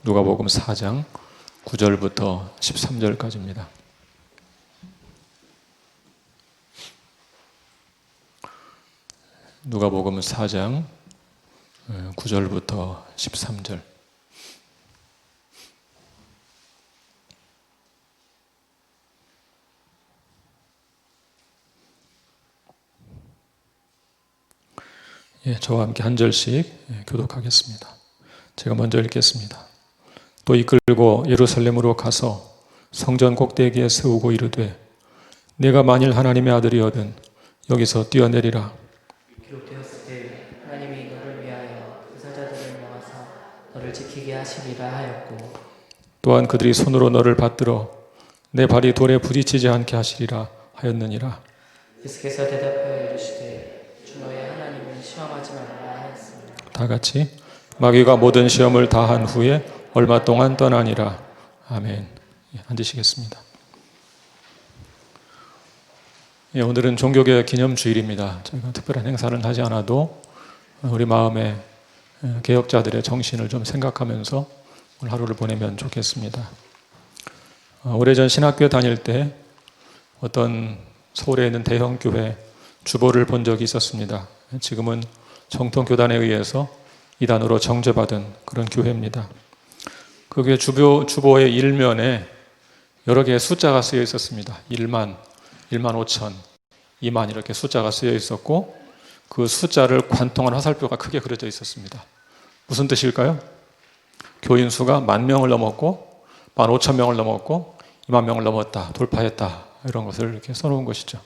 누가복음 4장 9절부터 13절까지입니다. 누가복음 4장 9절부터 13절. 저와 함께 한 절씩 교독하겠습니다. 제가 먼저 읽겠습니다. 또 이끌고 예루살렘으로 가서 성전 꼭대기에 세우고 이르되 내가 만일 하나님의 아들이거든 여기서 뛰어내리라. 기록되었을 때 하나님이 너를 위하여 사자들을 명하사 너를 지키게 하시리라 하였고 또한 그들이 손으로 너를 받들어 내 발이 돌에 부딪히지 않게 하시리라 하였느니라. 예수께서 대답하여 이르시되 주 너의 하나님을 시험하지 말라 하였습니다. 다 같이 마귀가 모든 시험을 다한 후에 얼마 동안 떠나니라. 아멘. 앉으시겠습니다. 오늘은 종교개혁 기념주일입니다. 저희가 특별한 행사를 하지 않아도 우리 마음에 개혁자들의 정신을 좀 생각하면서 오늘 하루를 보내면 좋겠습니다. 오래전 신학교에 다닐 때 어떤 서울에 있는 대형 교회 주보를 본 적이 있었습니다. 지금은 정통교단에 의해서 이단으로 정죄받은 그런 교회입니다. 그 교회 주보의 일면에 여러 개의 숫자가 쓰여 있었습니다. 1만, 1만 5천, 2만 이렇게 숫자가 쓰여 있었고 그 숫자를 관통한 화살표가 크게 그려져 있었습니다. 무슨 뜻일까요? 교인 수가 10,000명을 넘었고 15,000명을 넘었고 2만 명을 넘었다, 돌파했다 이런 것을 이렇게 써놓은 것이죠.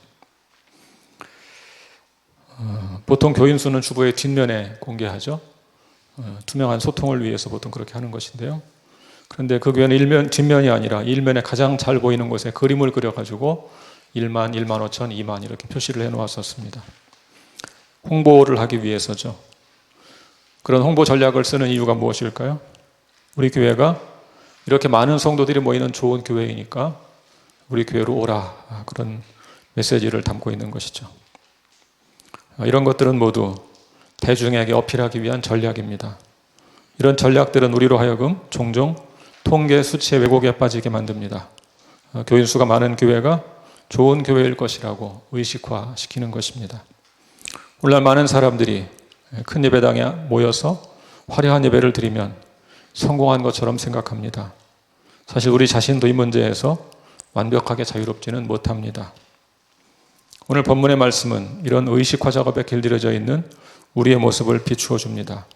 보통 교인 수는 주보의 뒷면에 공개하죠. 투명한 소통을 위해서 보통 그렇게 하는 것인데요. 그런데 그 교회는 뒷면이 아니라 일면에 가장 잘 보이는 곳에 그림을 그려가지고 1만, 1만 5천, 2만 이렇게 표시를 해놓았었습니다. 홍보를 하기 위해서죠. 그런 홍보 전략을 쓰는 이유가 무엇일까요? 우리 교회가 이렇게 많은 성도들이 모이는 좋은 교회이니까 우리 교회로 오라, 그런 메시지를 담고 있는 것이죠. 이런 것들은 모두 대중에게 어필하기 위한 전략입니다. 이런 전략들은 우리로 하여금 종종 통계 수치의 왜곡에 빠지게 만듭니다. 교인 수가 많은 교회가 좋은 교회일 것이라고 의식화시키는 것입니다. 오늘날 많은 사람들이 큰 예배당에 모여서 화려한 예배를 드리면 성공한 것처럼 생각합니다. 사실 우리 자신도 이 문제에서 완벽하게 자유롭지는 못합니다. 오늘 본문의 말씀은 이런 의식화 작업에 길들여져 있는 우리의 모습을 비추어 줍니다.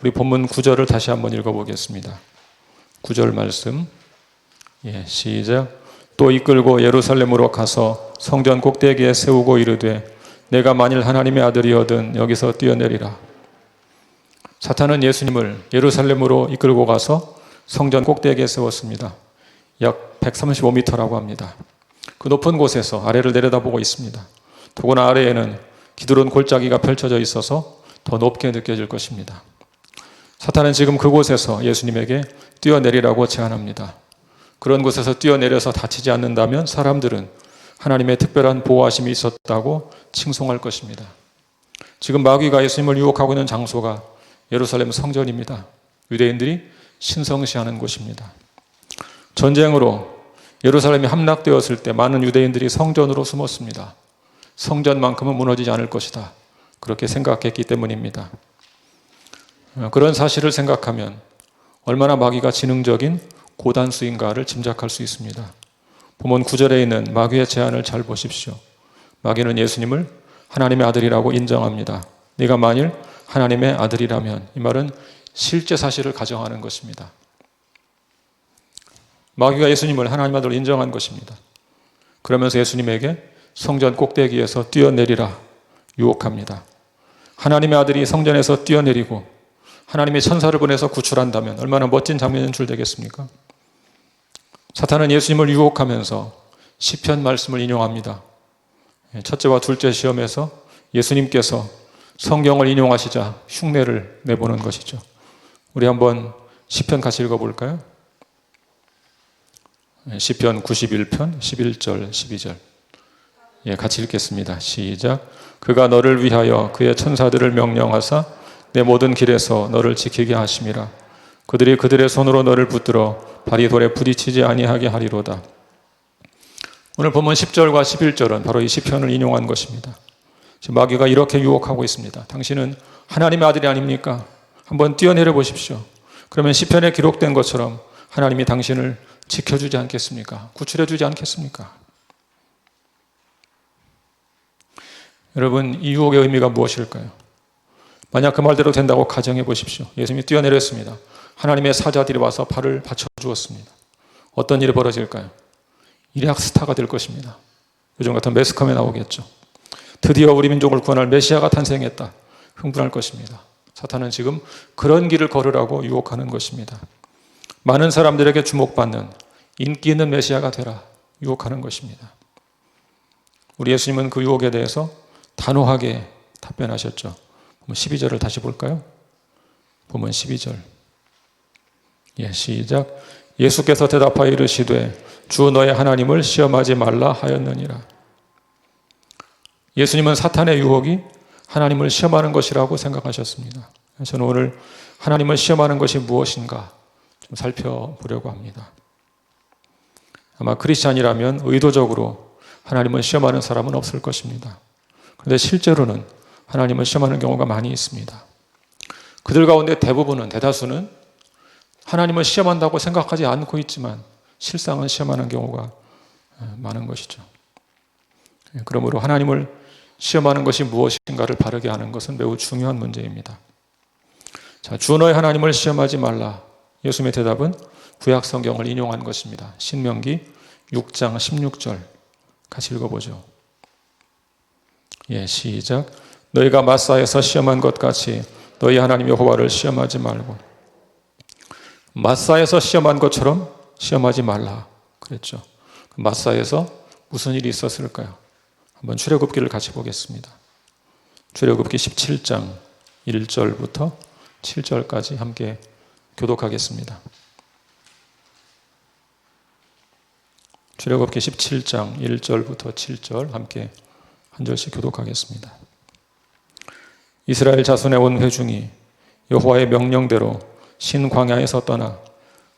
우리 본문 9절을 다시 한번 읽어보겠습니다. 9절 말씀, 시작. 또 이끌고 예루살렘으로 가서 성전 꼭대기에 세우고 이르되 내가 만일 하나님의 아들이거든 여기서 뛰어내리라. 사탄은 예수님을 예루살렘으로 이끌고 가서 성전 꼭대기에 세웠습니다. 약 135m라고 합니다. 그 높은 곳에서 아래를 내려다보고 있습니다. 더구나 아래에는 기드론 골짜기가 펼쳐져 있어서 더 높게 느껴질 것입니다. 사탄은 지금 그곳에서 예수님에게 뛰어내리라고 제안합니다. 그런 곳에서 뛰어내려서 다치지 않는다면 사람들은 하나님의 특별한 보호하심이 있었다고 칭송할 것입니다. 지금 마귀가 예수님을 유혹하고 있는 장소가 예루살렘 성전입니다. 유대인들이 신성시하는 곳입니다. 전쟁으로 예루살렘이 함락되었을 때 많은 유대인들이 성전으로 숨었습니다. 성전만큼은 무너지지 않을 것이다. 그렇게 생각했기 때문입니다. 그런 사실을 생각하면 얼마나 마귀가 지능적인 고단수인가를 짐작할 수 있습니다. 본문 9절에 있는 마귀의 제안을 잘 보십시오. 마귀는 예수님을 하나님의 아들이라고 인정합니다. 네가 만일 하나님의 아들이라면, 이 말은 실제 사실을 가정하는 것입니다. 마귀가 예수님을 하나님의 아들로 인정한 것입니다. 그러면서 예수님에게 성전 꼭대기에서 뛰어내리라 유혹합니다. 하나님의 아들이 성전에서 뛰어내리고 하나님의 천사를 보내서 구출한다면 얼마나 멋진 장면인 줄 되겠습니까? 사탄은 예수님을 유혹하면서 시편 말씀을 인용합니다. 첫째와 둘째 시험에서 예수님께서 성경을 인용하시자 흉내를 내보는 것이죠. 우리 한번 시편 같이 읽어볼까요? 시편 91편 11절 12절 같이 읽겠습니다. 시작. 그가 너를 위하여 그의 천사들을 명령하사 내 모든 길에서 너를 지키게 하심이라. 그들이 그들의 손으로 너를 붙들어 발이 돌에 부딪히지 아니하게 하리로다. 오늘 본문 10절과 11절은 바로 이 시편을 인용한 것입니다. 지금 마귀가 이렇게 유혹하고 있습니다. 당신은 하나님의 아들이 아닙니까? 한번 뛰어내려 보십시오. 그러면 시편에 기록된 것처럼 하나님이 당신을 지켜주지 않겠습니까? 구출해주지 않겠습니까? 여러분, 이 유혹의 의미가 무엇일까요? 만약 그 말대로 된다고 가정해 보십시오. 예수님이 뛰어내렸습니다. 하나님의 사자들이 와서 발을 받쳐주었습니다. 어떤 일이 벌어질까요? 일약 스타가 될 것입니다. 요즘 같은 매스컴에 나오겠죠. 드디어 우리 민족을 구원할 메시아가 탄생했다. 흥분할 것입니다. 사탄은 지금 그런 길을 걸으라고 유혹하는 것입니다. 많은 사람들에게 주목받는 인기 있는 메시아가 되라 유혹하는 것입니다. 우리 예수님은 그 유혹에 대해서 단호하게 답변하셨죠. 12절을 다시 볼까요? 보면 12절. 시작. 예수께서 대답하여 이르시되 주 너의 하나님을 시험하지 말라 하였느니라. 예수님은 사탄의 유혹이 하나님을 시험하는 것이라고 생각하셨습니다. 저는 오늘 하나님을 시험하는 것이 무엇인가 좀 살펴보려고 합니다. 아마 크리스찬이라면 의도적으로 하나님을 시험하는 사람은 없을 것입니다. 그런데 실제로는 하나님을 시험하는 경우가 많이 있습니다. 그들 가운데 대다수는 하나님을 시험한다고 생각하지 않고 있지만 실상은 시험하는 경우가 많은 것이죠. 그러므로 하나님을 시험하는 것이 무엇인가를 바르게 아는 것은 매우 중요한 문제입니다. 자, 주 너의 하나님을 시험하지 말라. 예수님의 대답은 구약 성경을 인용한 것입니다. 신명기 6장 16절 같이 읽어보죠. 시작. 너희가 마사에서 시험한 것 같이 너희 하나님 여호와를 시험하지 말고. 마사에서 시험한 것처럼 시험하지 말라 그랬죠. 마사에서 무슨 일이 있었을까요? 한번 출애굽기를 같이 보겠습니다. 출애굽기 17장 1절부터 7절까지 함께 교독하겠습니다. 출애굽기 17장 1절부터 7절 함께 한 절씩 교독하겠습니다. 이스라엘 자손의 온 회중이 여호와의 명령대로 신광야에서 떠나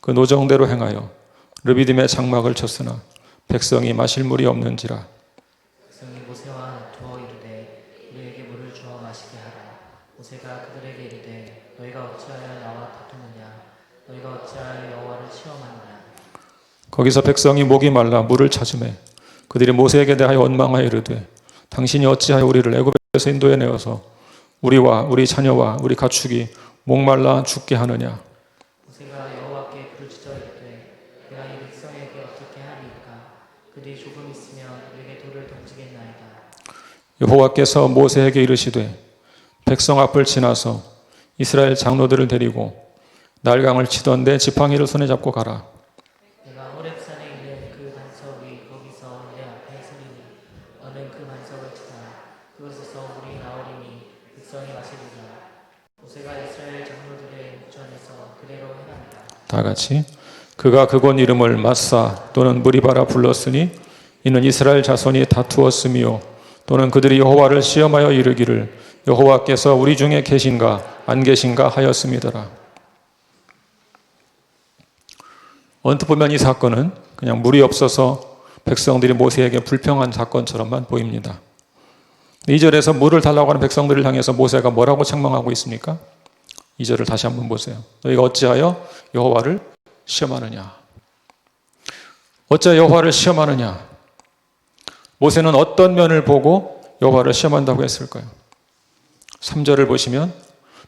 그 노정대로 행하여 르비딤의 장막을 쳤으나 백성이 마실 물이 없는지라. 백성이 모세와 두어 이르되 우리에게 물을 주어 마시게 하라. 모세가 그들에게 이르되 너희가 어찌하여 나와 다투느냐? 너희가 어찌하여 여호와를 시험하느냐? 거기서 백성이 목이 말라 물을 찾으매 그들이 모세에게 대하여 원망하여 이르되 당신이 어찌하여 우리를 애굽에서 인도해 내어서 우리와 우리 자녀와 우리 가축이 목말라 죽게 하느냐? 모세가 여호와께 부르짖어 이르되 내가 이 백성에게 어떻게 하리이까? 그들이 조금 있으면 우리에게 돌을 던지겠나이다. 여호와께서 모세에게 이르시되 백성 앞을 지나서 이스라엘 장로들을 데리고 날강을 치던 내 지팡이를 손에 잡고 가라. 내가 호렙산에 있는 그 반석이 거기서 내 앞에 서리니 너는 그 반석을 치라. 그것에서 물이 나오리니 백성이 마시리라. 모세가 이스라엘 장로들의 목전에서 그대로 행합니다. 다 같이. 그가 그곳 이름을 마사 또는 무리바라 불렀으니 이는 이스라엘 자손이 다투었으며 또는 그들이 여호와를 시험하여 이르기를 여호와께서 우리 중에 계신가 안 계신가 하였음이더라. 언뜻 보면 이 사건은 그냥 물이 없어서 백성들이 모세에게 불평한 사건처럼만 보입니다. 2절에서 물을 달라고 하는 백성들을 향해서 모세가 뭐라고 책망하고 있습니까? 2절을 다시 한번 보세요. 너희가 어찌하여 여호와를 시험하느냐? 어찌하여 여호와를 시험하느냐? 모세는 어떤 면을 보고 여호와를 시험한다고 했을까요? 3절을 보시면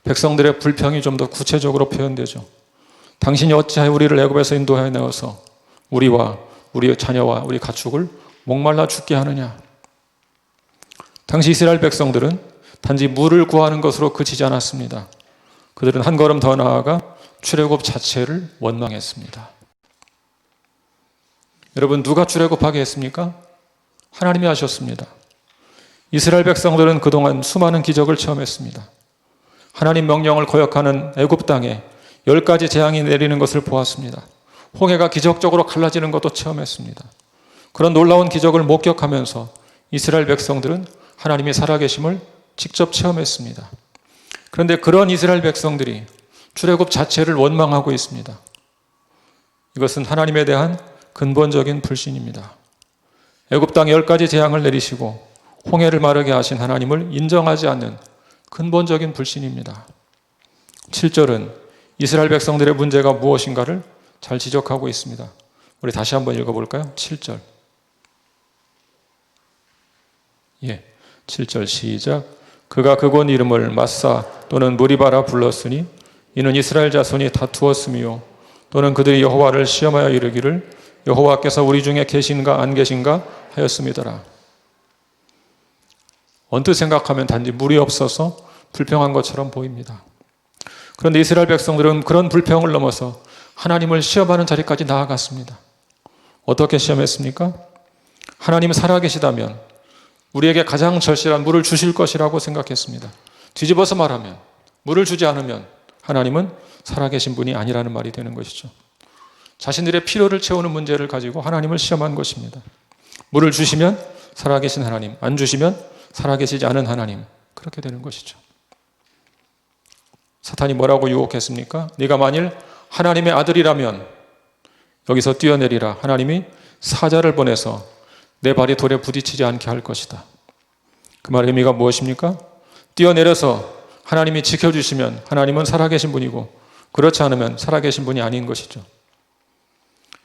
백성들의 불평이 좀 더 구체적으로 표현되죠. 당신이 어찌하여 우리를 애굽에서 인도하여 내어서 우리와 우리 자녀와 우리 가축을 목말라 죽게 하느냐? 당시 이스라엘 백성들은 단지 물을 구하는 것으로 그치지 않았습니다. 그들은 한 걸음 더 나아가 출애굽 자체를 원망했습니다. 여러분, 누가 출애굽하게 했습니까? 하나님이 하셨습니다. 이스라엘 백성들은 그동안 수많은 기적을 체험했습니다. 하나님 명령을 거역하는 애굽 땅에 10가지 재앙이 내리는 것을 보았습니다. 홍해가 기적적으로 갈라지는 것도 체험했습니다. 그런 놀라운 기적을 목격하면서 이스라엘 백성들은 하나님이 살아계심을 직접 체험했습니다. 그런데 그런 이스라엘 백성들이 출애굽 자체를 원망하고 있습니다. 이것은 하나님에 대한 근본적인 불신입니다. 애굽 땅에 10가지 재앙을 내리시고 홍해를 마르게 하신 하나님을 인정하지 않는 근본적인 불신입니다. 7절은 이스라엘 백성들의 문제가 무엇인가를 잘 지적하고 있습니다. 우리 다시 한번 읽어볼까요? 7절. 7절 시작. 그가 그곳 이름을 마사 또는 무리바라 불렀으니 이는 이스라엘 자손이 다투었으며 또는 그들이 여호와를 시험하여 이르기를 여호와께서 우리 중에 계신가 안 계신가 하였음이더라. 언뜻 생각하면 단지 물이 없어서 불평한 것처럼 보입니다. 그런데 이스라엘 백성들은 그런 불평을 넘어서 하나님을 시험하는 자리까지 나아갔습니다. 어떻게 시험했습니까? 하나님 살아계시다면 우리에게 가장 절실한 물을 주실 것이라고 생각했습니다. 뒤집어서 말하면 물을 주지 않으면 하나님은 살아계신 분이 아니라는 말이 되는 것이죠. 자신들의 필요를 채우는 문제를 가지고 하나님을 시험한 것입니다. 물을 주시면 살아계신 하나님, 안 주시면 살아계시지 않은 하나님, 그렇게 되는 것이죠. 사탄이 뭐라고 유혹했습니까? 네가 만일 하나님의 아들이라면 여기서 뛰어내리라. 하나님이 사자를 보내서 내 발이 돌에 부딪히지 않게 할 것이다. 그 말의 의미가 무엇입니까? 뛰어내려서 하나님이 지켜주시면 하나님은 살아계신 분이고 그렇지 않으면 살아계신 분이 아닌 것이죠.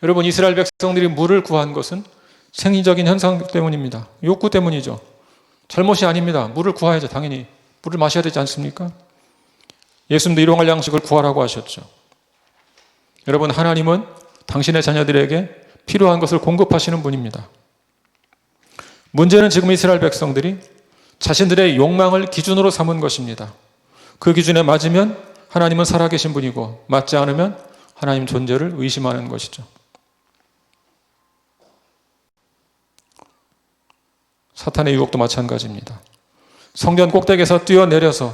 여러분, 이스라엘 백성들이 물을 구한 것은 생리적인 현상 때문입니다. 욕구 때문이죠. 잘못이 아닙니다. 물을 구해야죠. 당연히 물을 마셔야 되지 않습니까? 예수님도 일용할 양식을 구하라고 하셨죠. 여러분, 하나님은 당신의 자녀들에게 필요한 것을 공급하시는 분입니다. 문제는 지금 이스라엘 백성들이 자신들의 욕망을 기준으로 삼은 것입니다. 그 기준에 맞으면 하나님은 살아계신 분이고 맞지 않으면 하나님 존재를 의심하는 것이죠. 사탄의 유혹도 마찬가지입니다. 성전 꼭대기에서 뛰어내려서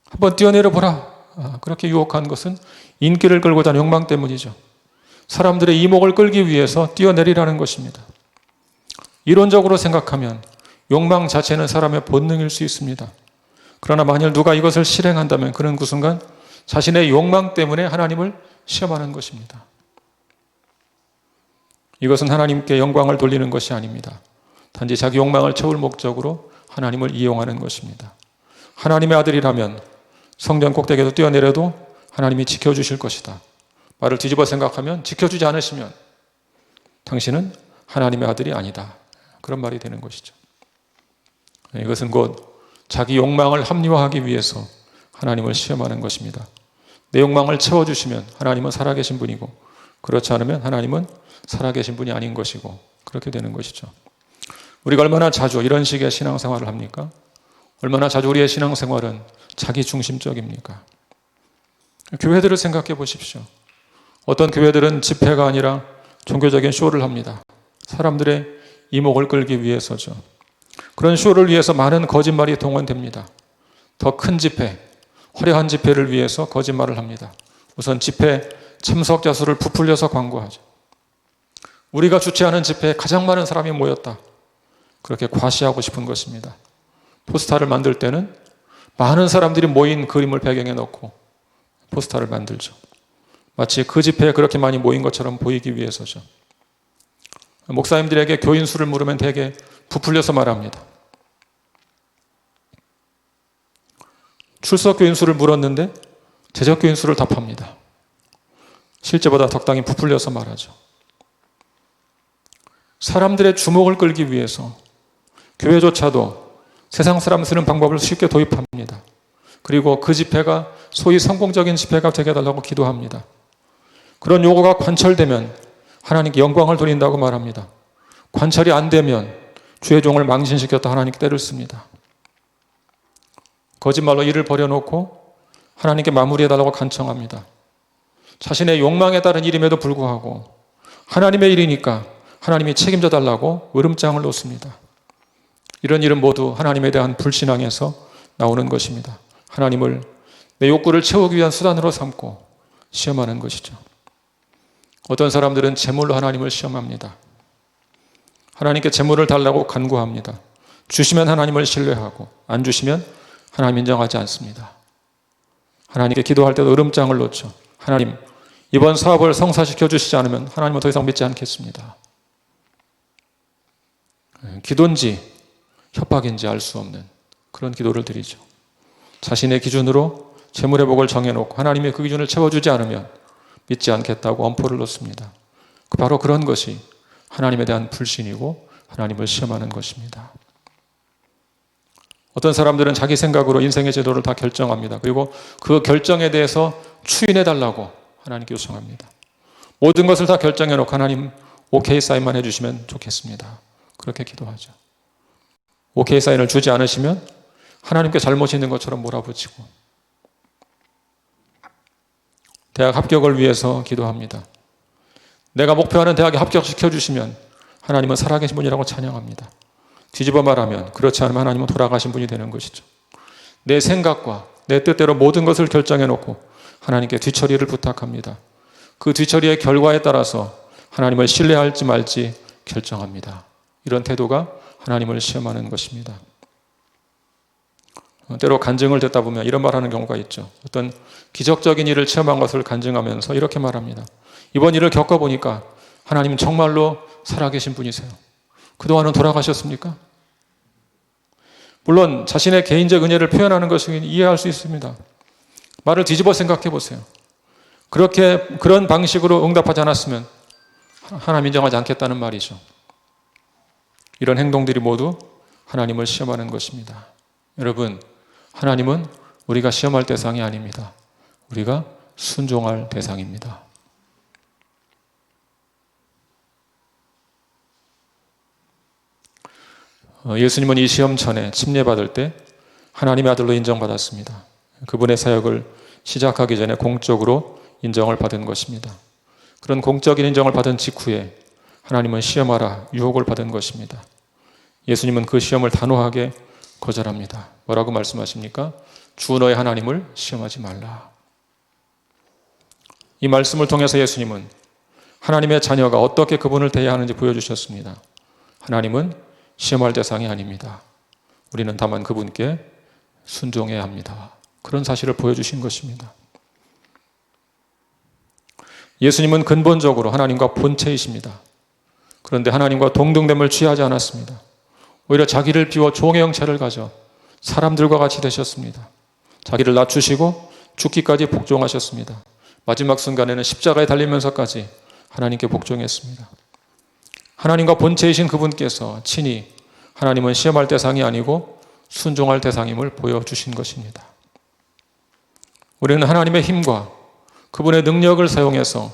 한번 뛰어내려 보라. 그렇게 유혹한 것은 인기를 끌고자 하는 욕망 때문이죠. 사람들의 이목을 끌기 위해서 뛰어내리라는 것입니다. 이론적으로 생각하면 욕망 자체는 사람의 본능일 수 있습니다. 그러나 만일 누가 이것을 실행한다면 그는 그 순간 자신의 욕망 때문에 하나님을 시험하는 것입니다. 이것은 하나님께 영광을 돌리는 것이 아닙니다. 단지 자기 욕망을 채울 목적으로 하나님을 이용하는 것입니다. 하나님의 아들이라면 성전 꼭대기에서 뛰어내려도 하나님이 지켜주실 것이다. 말을 뒤집어 생각하면 지켜주지 않으시면 당신은 하나님의 아들이 아니다. 그런 말이 되는 것이죠. 이것은 곧 자기 욕망을 합리화하기 위해서 하나님을 시험하는 것입니다. 내 욕망을 채워주시면 하나님은 살아계신 분이고 그렇지 않으면 하나님은 살아계신 분이 아닌 것이고 그렇게 되는 것이죠. 우리가 얼마나 자주 이런 식의 신앙생활을 합니까? 얼마나 자주 우리의 신앙생활은 자기 중심적입니까? 교회들을 생각해 보십시오. 어떤 교회들은 집회가 아니라 종교적인 쇼를 합니다. 사람들의 이목을 끌기 위해서죠. 그런 쇼를 위해서 많은 거짓말이 동원됩니다. 더 큰 집회, 화려한 집회를 위해서 거짓말을 합니다. 우선 집회 참석자 수를 부풀려서 광고하죠. 우리가 주최하는 집회에 가장 많은 사람이 모였다. 그렇게 과시하고 싶은 것입니다. 포스터를 만들 때는 많은 사람들이 모인 그림을 배경에 넣고 포스터를 만들죠. 마치 그 집회에 그렇게 많이 모인 것처럼 보이기 위해서죠. 목사님들에게 교인 수를 물으면 대개 부풀려서 말합니다. 출석 교인 수를 물었는데 제적 교인 수를 답합니다. 실제보다 적당히 부풀려서 말하죠. 사람들의 주목을 끌기 위해서 교회조차도 세상 사람 쓰는 방법을 쉽게 도입합니다. 그리고 그 집회가 소위 성공적인 집회가 되게 해달라고 기도합니다. 그런 요구가 관철되면 하나님께 영광을 돌린다고 말합니다. 관철이 안 되면 주의 종을 망신시켰다 하나님께 때를 씁니다. 거짓말로 일을 벌여놓고 하나님께 마무리해달라고 간청합니다. 자신의 욕망에 따른 일임에도 불구하고 하나님의 일이니까 하나님이 책임져 달라고 으름장을 놓습니다. 이런 일은 모두 하나님에 대한 불신앙에서 나오는 것입니다. 하나님을 내 욕구를 채우기 위한 수단으로 삼고 시험하는 것이죠. 어떤 사람들은 재물로 하나님을 시험합니다. 하나님께 재물을 달라고 간구합니다. 주시면 하나님을 신뢰하고 안 주시면 하나님 인정하지 않습니다. 하나님께 기도할 때도 으름장을 놓죠. 하나님, 이번 사업을 성사시켜 주시지 않으면 하나님은 더 이상 믿지 않겠습니다. 기도인지 협박인지 알 수 없는 그런 기도를 드리죠. 자신의 기준으로 재물의 복을 정해놓고 하나님이 그 기준을 채워주지 않으면 믿지 않겠다고 엄포를 놓습니다. 바로 그런 것이 하나님에 대한 불신이고 하나님을 시험하는 것입니다. 어떤 사람들은 자기 생각으로 인생의 제도를 다 결정합니다. 그리고 그 결정에 대해서 추인해달라고 하나님께 요청합니다. 모든 것을 다 결정해놓고 하나님 오케이 사인만 해주시면 좋겠습니다. 그렇게 기도하죠. 오케이 사인을 주지 않으시면 하나님께 잘못이 있는 것처럼 몰아붙이고 대학 합격을 위해서 기도합니다. 내가 목표하는 대학에 합격시켜 주시면 하나님은 살아계신 분이라고 찬양합니다. 뒤집어 말하면 그렇지 않으면 하나님은 돌아가신 분이 되는 것이죠. 내 생각과 내 뜻대로 모든 것을 결정해놓고 하나님께 뒤처리를 부탁합니다. 그 뒤처리의 결과에 따라서 하나님을 신뢰할지 말지 결정합니다. 이런 태도가 하나님을 시험하는 것입니다. 때로 간증을 듣다 보면 이런 말하는 경우가 있죠. 어떤 기적적인 일을 체험한 것을 간증하면서 이렇게 말합니다. 이번 일을 겪어보니까 하나님은 정말로 살아계신 분이세요. 그동안은 돌아가셨습니까? 물론 자신의 개인적 은혜를 표현하는 것은 이해할 수 있습니다. 말을 뒤집어 생각해 보세요. 그런 방식으로 응답하지 않았으면 하나님 인정하지 않겠다는 말이죠. 이런 행동들이 모두 하나님을 시험하는 것입니다. 여러분, 하나님은 우리가 시험할 대상이 아닙니다. 우리가 순종할 대상입니다. 예수님은 이 시험 전에 침례받을 때 하나님의 아들로 인정받았습니다. 그분의 사역을 시작하기 전에 공적으로 인정을 받은 것입니다. 그런 공적인 인정을 받은 직후에 하나님은 시험하라 유혹을 받은 것입니다. 예수님은 그 시험을 단호하게 거절합니다. 뭐라고 말씀하십니까? 주 너의 하나님을 시험하지 말라. 이 말씀을 통해서 예수님은 하나님의 자녀가 어떻게 그분을 대해야 하는지 보여주셨습니다. 하나님은 시험할 대상이 아닙니다. 우리는 다만 그분께 순종해야 합니다. 그런 사실을 보여주신 것입니다. 예수님은 근본적으로 하나님과 본체이십니다. 그런데 하나님과 동등됨을 취하지 않았습니다. 오히려 자기를 비워 종의 형체를 가져 사람들과 같이 되셨습니다. 자기를 낮추시고 죽기까지 복종하셨습니다. 마지막 순간에는 십자가에 달리면서까지 하나님께 복종했습니다. 하나님과 본체이신 그분께서 친히 하나님은 시험할 대상이 아니고 순종할 대상임을 보여주신 것입니다. 우리는 하나님의 힘과 그분의 능력을 사용해서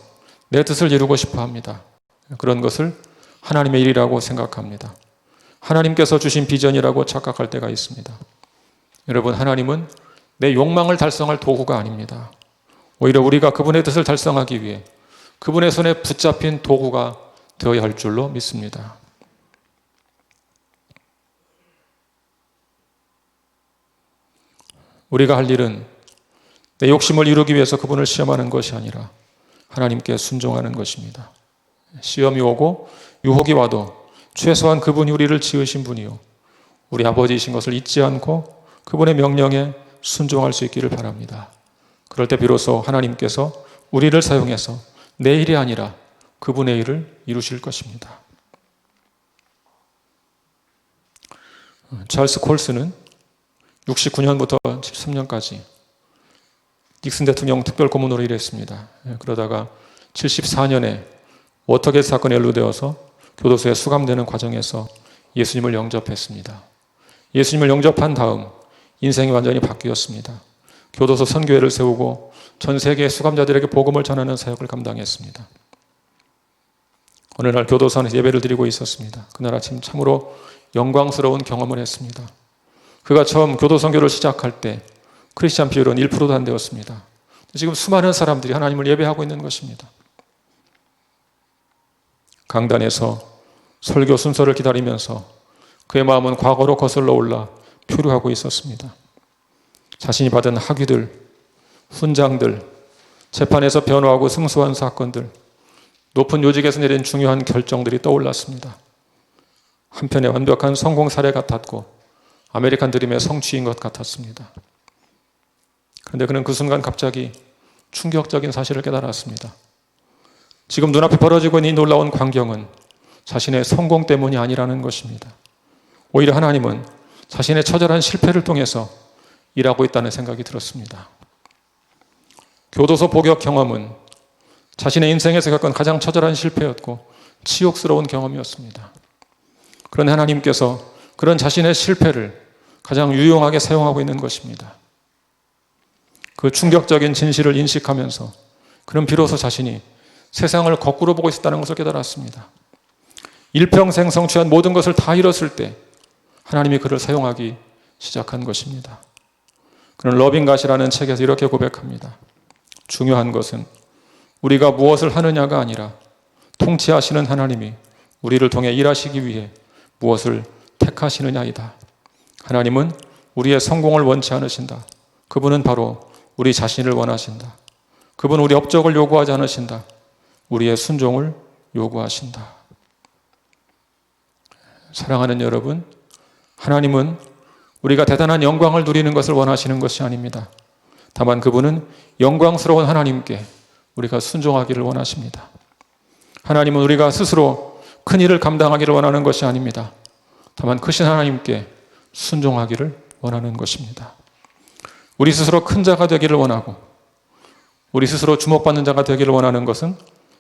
내 뜻을 이루고 싶어 합니다. 그런 것을 하나님의 일이라고 생각합니다. 하나님께서 주신 비전이라고 착각할 때가 있습니다. 여러분, 하나님은 내 욕망을 달성할 도구가 아닙니다. 오히려 우리가 그분의 뜻을 달성하기 위해 그분의 손에 붙잡힌 도구가 되어야 할 줄로 믿습니다. 우리가 할 일은 내 욕심을 이루기 위해서 그분을 시험하는 것이 아니라 하나님께 순종하는 것입니다. 시험이 오고 유혹이 와도 최소한 그분이 우리를 지으신 분이요 우리 아버지이신 것을 잊지 않고 그분의 명령에 순종할 수 있기를 바랍니다. 그럴 때 비로소 하나님께서 우리를 사용해서 내 일이 아니라 그분의 일을 이루실 것입니다. 찰스 콜스는 69년부터 73년까지 닉슨 대통령 특별고문으로 일했습니다. 그러다가 74년에 워터게이트 사건에 연루되어서 교도소에 수감되는 과정에서 예수님을 영접했습니다. 예수님을 영접한 다음 인생이 완전히 바뀌었습니다. 교도소 선교회를 세우고 전 세계 수감자들에게 복음을 전하는 사역을 감당했습니다. 어느 날 교도소 안에서 예배를 드리고 있었습니다. 그날 아침 참으로 영광스러운 경험을 했습니다. 그가 처음 교도 선교를 시작할 때 크리스찬 비율은 1%도 안 되었습니다. 지금 수많은 사람들이 하나님을 예배하고 있는 것입니다. 강단에서 설교 순서를 기다리면서 그의 마음은 과거로 거슬러 올라 표류하고 있었습니다. 자신이 받은 학위들, 훈장들, 재판에서 변호하고 승소한 사건들, 높은 요직에서 내린 중요한 결정들이 떠올랐습니다. 한편의 완벽한 성공 사례 같았고 아메리칸 드림의 성취인 것 같았습니다. 그런데 그는 그 순간 갑자기 충격적인 사실을 깨달았습니다. 지금 눈앞에 벌어지고 있는 이 놀라운 광경은 자신의 성공 때문이 아니라는 것입니다. 오히려 하나님은 자신의 처절한 실패를 통해서 일하고 있다는 생각이 들었습니다. 교도소 복역 경험은 자신의 인생에서 겪은 가장 처절한 실패였고 치욕스러운 경험이었습니다. 그런데 하나님께서 그런 자신의 실패를 가장 유용하게 사용하고 있는 것입니다. 그 충격적인 진실을 인식하면서 그는 비로소 자신이 세상을 거꾸로 보고 있었다는 것을 깨달았습니다. 일평생 성취한 모든 것을 다 잃었을 때 하나님이 그를 사용하기 시작한 것입니다. 그는 러빙갓이라는 책에서 이렇게 고백합니다. 중요한 것은 우리가 무엇을 하느냐가 아니라 통치하시는 하나님이 우리를 통해 일하시기 위해 무엇을 택하시느냐이다. 하나님은 우리의 성공을 원치 않으신다. 그분은 바로 우리 자신을 원하신다. 그분은 우리 업적을 요구하지 않으신다. 우리의 순종을 요구하신다. 사랑하는 여러분, 하나님은 우리가 대단한 영광을 누리는 것을 원하시는 것이 아닙니다. 다만 그분은 영광스러운 하나님께 우리가 순종하기를 원하십니다. 하나님은 우리가 스스로 큰 일을 감당하기를 원하는 것이 아닙니다. 다만 크신 하나님께 순종하기를 원하는 것입니다. 우리 스스로 큰 자가 되기를 원하고 우리 스스로 주목받는 자가 되기를 원하는 것은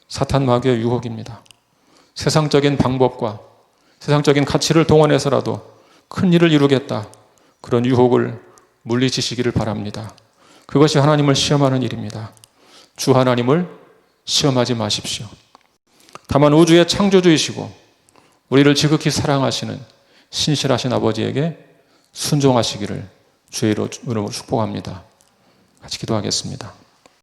사탄 마귀의 유혹입니다. 세상적인 방법과 세상적인 가치를 동원해서라도 큰 일을 이루겠다. 그런 유혹을 물리치시기를 바랍니다. 그것이 하나님을 시험하는 일입니다. 주 하나님을 시험하지 마십시오. 다만 우주의 창조주이시고 우리를 지극히 사랑하시는 신실하신 아버지에게 순종하시기를 주의 이름으로 축복합니다. 같이 기도하겠습니다.